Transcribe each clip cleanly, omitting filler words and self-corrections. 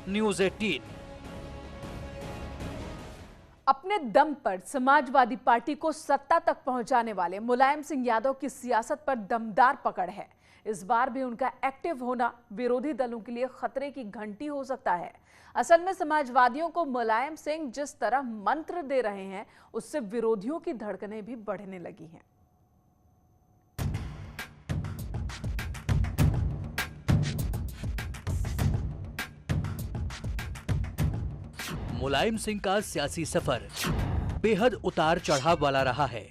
News 18। अपने दम पर समाजवादी पार्टी को सत्ता तक पहुंचाने वाले मुलायम सिंह यादव की सियासत पर दमदार पकड़ है। इस बार भी उनका एक्टिव होना विरोधी दलों के लिए खतरे की घंटी हो सकता है। असल में समाजवादियों को मुलायम सिंह जिस तरह मंत्र दे रहे हैं, उससे विरोधियों की धड़कनें भी बढ़ने लगी हैं। मुलायम सिंह का सियासी सफर बेहद उतार चढ़ाव वाला रहा है।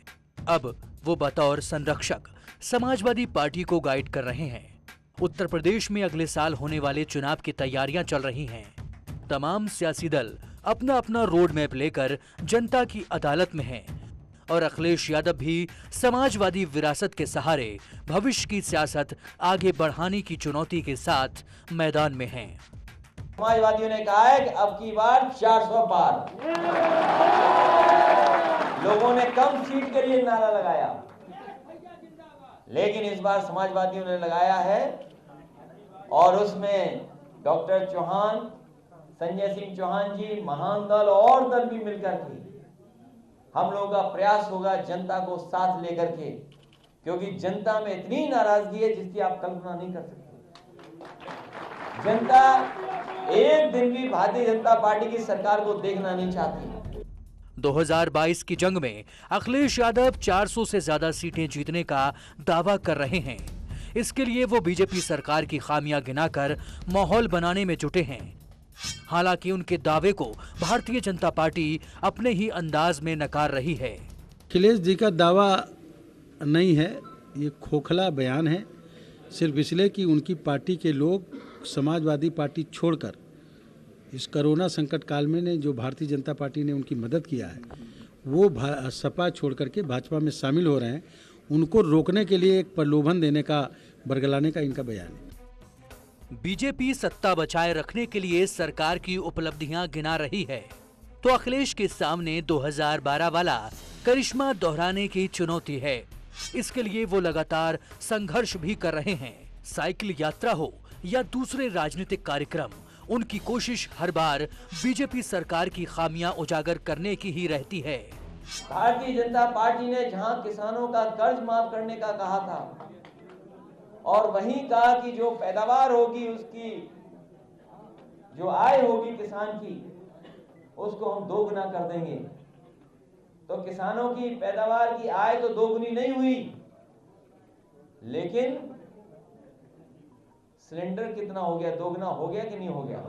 अब वो बतौर संरक्षक समाजवादी पार्टी को गाइड कर रहे हैं। उत्तर प्रदेश में अगले साल होने वाले चुनाव की तैयारियां चल रही हैं। तमाम सियासी दल अपना अपना रोड मैप लेकर जनता की अदालत में हैं और अखिलेश यादव भी समाजवादी विरासत के सहारे भविष्य की सियासत आगे बढ़ाने की चुनौती के साथ मैदान में हैं। समाजवादियों ने कहा है कि अब की बार 400 पार। लोगों ने कम सीट के लिए नारा लगाया, लेकिन इस बार समाजवादियों ने लगाया है और उसमें डॉक्टर चौहान, संजय सिंह चौहान जी, महान दल और दल भी मिलकर के हम लोगों का प्रयास होगा जनता को साथ लेकर के, क्योंकि जनता में इतनी नाराजगी है जिसकी आप कल्पना नहीं कर सकते। जनता एक दिन भी भारतीय जनता पार्टी की सरकार को देखना नहीं चाहती। 2022 की जंग में अखिलेश यादव 400 से ज्यादा सीटें जीतने का दावा कर रहे हैं। इसके लिए वो बीजेपी सरकार की खामियां गिनाकर माहौल बनाने में जुटे हैं। हालांकि उनके दावे को भारतीय जनता पार्टी अपने ही अंदाज में नकार रही है। अखिलेश जी का दावा नहीं है, ये खोखला बयान है। सिर्फ इसलिए कि उनकी पार्टी के लोग समाजवादी पार्टी छोड़कर इस कोरोना संकट काल में ने जो भारतीय जनता पार्टी ने उनकी मदद किया है, वो सपा छोड़ करके भाजपा में शामिल हो रहे हैं। उनको रोकने के लिए एक प्रलोभन देने का, बरगलाने का इनका बयान है। बीजेपी सत्ता बचाए रखने के लिए सरकार की उपलब्धियां गिना रही है, तो अखिलेश के सामने 2012 वाला करिश्मा दोहराने की चुनौती है। इसके लिए वो लगातार संघर्ष भी कर रहे हैं। साइकिल यात्रा हो या दूसरे राजनीतिक कार्यक्रम, उनकी कोशिश हर बार बीजेपी सरकार की खामियां उजागर करने की ही रहती है। भारतीय जनता पार्टी ने जहां किसानों का कर्ज माफ करने का कहा था और वहीं कहा कि जो पैदावार होगी, उसकी जो आय होगी किसान की, उसको हम दोगुना कर देंगे। तो किसानों की पैदावार की आय तो दोगुनी नहीं हुई, लेकिन सिलेंडर कितना हो गया, दोगुना हो गया कि नहीं हो गया?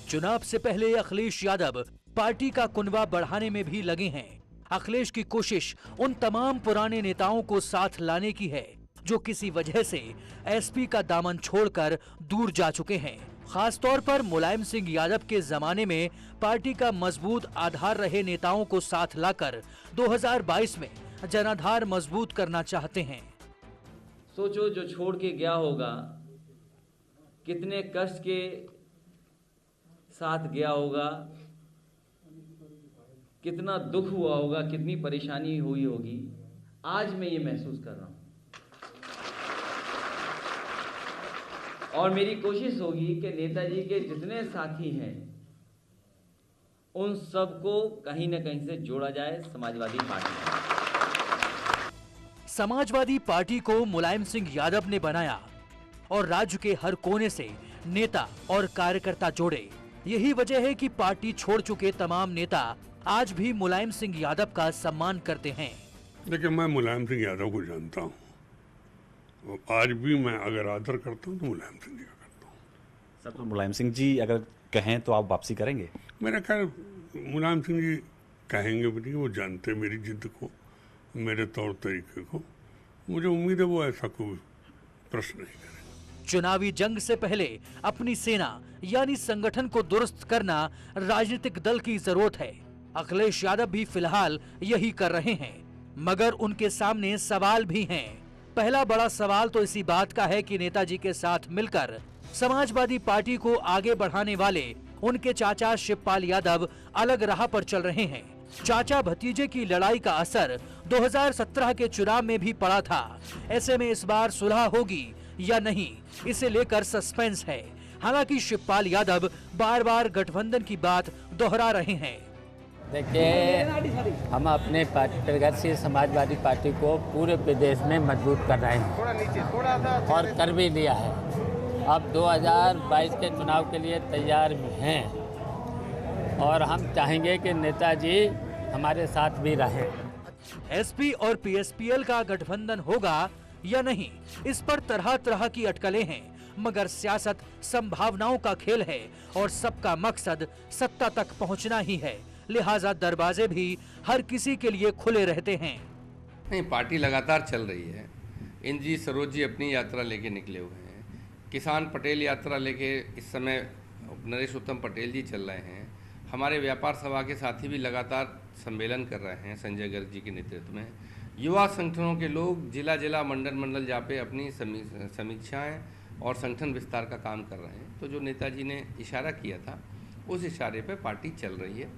चुनाव से पहले अखिलेश यादव पार्टी का कुनबा बढ़ाने में भी लगे हैं। अखिलेश की कोशिश उन तमाम पुराने नेताओं को साथ लाने की है जो किसी वजह से एसपी का दामन छोड़कर दूर जा चुके हैं। खास तौर पर मुलायम सिंह यादव के जमाने में पार्टी का मजबूत आधार रहे नेताओं को साथ लाकर 2022 में जनाधार मजबूत करना चाहते हैं। सोचो, जो छोड़ के गया होगा कितने कष्ट के साथ गया होगा, कितना दुख हुआ होगा, कितनी परेशानी हुई होगी। आज मैं ये महसूस कर रहा हूं और मेरी कोशिश होगी कि नेताजी के जितने साथी हैं उन सबको कहीं न कहीं से जोड़ा जाए समाजवादी पार्टी में। समाजवादी पार्टी को मुलायम सिंह यादव ने बनाया और राज्य के हर कोने से नेता और कार्यकर्ता जोड़े। यही वजह है कि पार्टी छोड़ चुके तमाम नेता आज भी मुलायम सिंह यादव का सम्मान करते हैं। देखिए, मैं मुलायम सिंह यादव को जानता हूँ। आज भी मैं अगर आदर करता हूँ तो मुलायम सिंह जी का करता हूँ। सर, तो मुलायम सिंह जी अगर कहें तो आप वापसी करेंगे? मेरा ख्याल मुलायम सिंह जी कहेंगे भी नहीं, वो जानते मेरी जिद को, मेरे तौर तरीके को। मुझे उम्मीद है वो ऐसा कोई प्रश्न नहीं करेंगे। चुनावी जंग से पहले अपनी सेना यानी संगठन को दुरुस्त करना राजनीतिक दल की जरूरत है। अखिलेश यादव भी फिलहाल यही कर रहे हैं, मगर उनके सामने सवाल भी हैं। पहला बड़ा सवाल तो इसी बात का है कि नेताजी के साथ मिलकर समाजवादी पार्टी को आगे बढ़ाने वाले उनके चाचा शिवपाल यादव अलग राह पर चल रहे हैं। चाचा भतीजे की लड़ाई का असर 2017 के चुनाव में भी पड़ा था। ऐसे में इस बार सुलह होगी या नहीं, इसे लेकर सस्पेंस है। हालांकि शिवपाल यादव बार बार गठबंधन की बात दोहरा रहे हैं। देखिए, हम अपने प्रगतिशील समाजवादी पार्टी को पूरे प्रदेश में मजबूत कर रहे हैं और कर भी लिया है। अब 2022 के चुनाव के लिए तैयार हैं और हम चाहेंगे कि नेताजी हमारे साथ भी रहें। एसपी और पीएसपीएल का गठबंधन होगा या नहीं, इस पर तरह तरह की अटकलें हैं, मगर सियासत संभावनाओं का खेल है और सबका मकसद सत्ता तक पहुंचना ही है, लिहाजा दरवाजे भी हर किसी के लिए खुले रहते हैं। नहीं, पार्टी लगातार चल रही है। इंजी सरोज जी अपनी यात्रा लेके निकले हुए हैं, किसान पटेल यात्रा लेके इस समय नरेश उत्तम पटेल जी चल रहे हैं, हमारे व्यापार सभा के साथी भी लगातार सम्मेलन कर रहे हैं संजय गर्ग जी के नेतृत्व में। युवा संगठनों के लोग जिला जिला मंडल मंडल जापे अपनी समीक्षाएं और संगठन विस्तार का काम कर रहे हैं। तो जो नेताजी ने इशारा किया था उस इशारे पे पार्टी चल रही है।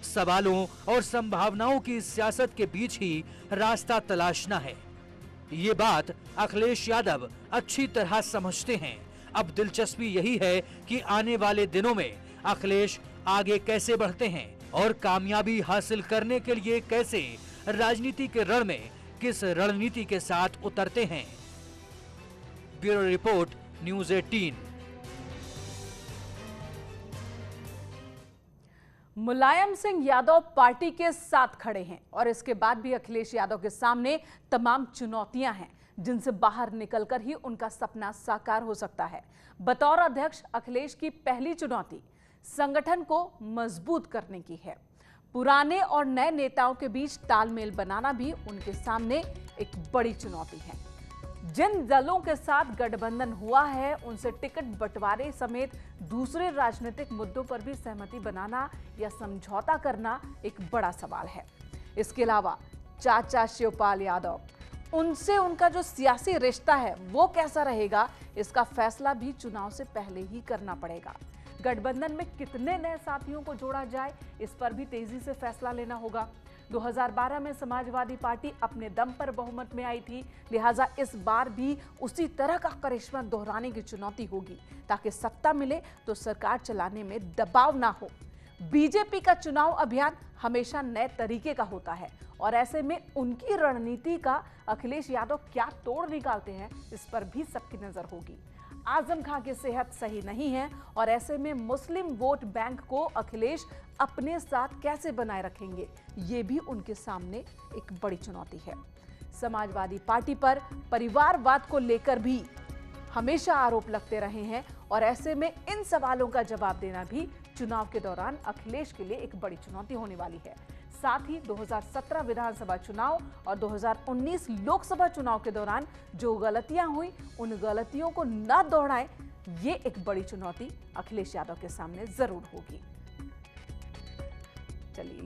सवालों और संभावनाओं की सियासत के बीच ही रास्ता तलाशना है, ये बात अखिलेश यादव अच्छी तरह समझते हैं। अब दिलचस्पी यही है कि आने वाले दिनों में अखिलेश आगे कैसे बढ़ते हैं और कामयाबी हासिल करने के लिए कैसे राजनीति के रण में किस रणनीति के साथ उतरते हैं। Bureau report, news 18। Mulayam Singh Yadav party के साथ खड़े हैं और इसके बाद भी अखिलेश यादव के सामने तमाम चुनौतियां हैं, जिनसे बाहर निकलकर ही उनका सपना साकार हो सकता है। बतौर अध्यक्ष अखिलेश की पहली चुनौती संगठन को मजबूत करने की है। पुराने और नए नेताओं के बीच तालमेल बनाना भी उनके सामने एक बड़ी चुनौती है। जिन दलों के साथ गठबंधन हुआ है उनसे टिकट बंटवारे समेत दूसरे राजनीतिक मुद्दों पर भी सहमति बनाना या समझौता करना एक बड़ा सवाल है। इसके अलावा चाचा शिवपाल यादव, उनसे उनका जो सियासी रिश्ता है वो कैसा रहेगा, इसका फैसला भी चुनाव से पहले ही करना पड़ेगा। गठबंधन में कितने नए साथियों को जोड़ा जाए, इस पर भी तेजी से फैसला लेना होगा। 2012 में समाजवादी पार्टी अपने दम पर बहुमत में आई थी, लिहाजा इस बार भी उसी तरह का करिश्मा दोहराने की चुनौती होगी ताकि सत्ता मिले तो सरकार चलाने में दबाव ना हो। बीजेपी का चुनाव अभियान हमेशा नए तरीके का होता है और ऐसे में उनकी रणनीति का अखिलेश यादव क्या तोड़ निकालते हैं, इस पर भी सबकी नजर होगी। आजम खां की सेहत सही नहीं है और ऐसे में मुस्लिम वोट बैंक को अखिलेश अपने साथ कैसे बनाए रखेंगे, ये भी उनके सामने एक बड़ी चुनौती है। समाजवादी पार्टी पर परिवारवाद को लेकर भी हमेशा आरोप लगते रहे हैं और ऐसे में इन सवालों का जवाब देना भी चुनाव के दौरान अखिलेश के लिए एक बड़ी चुनौती होने वाली है। साथ ही 2017 विधानसभा चुनाव और 2019 लोकसभा चुनाव के दौरान जो गलतियां हुई उन गलतियों को न दोहराएं, ये एक बड़ी चुनौती अखिलेश यादव के सामने जरूर होगी। चलिए।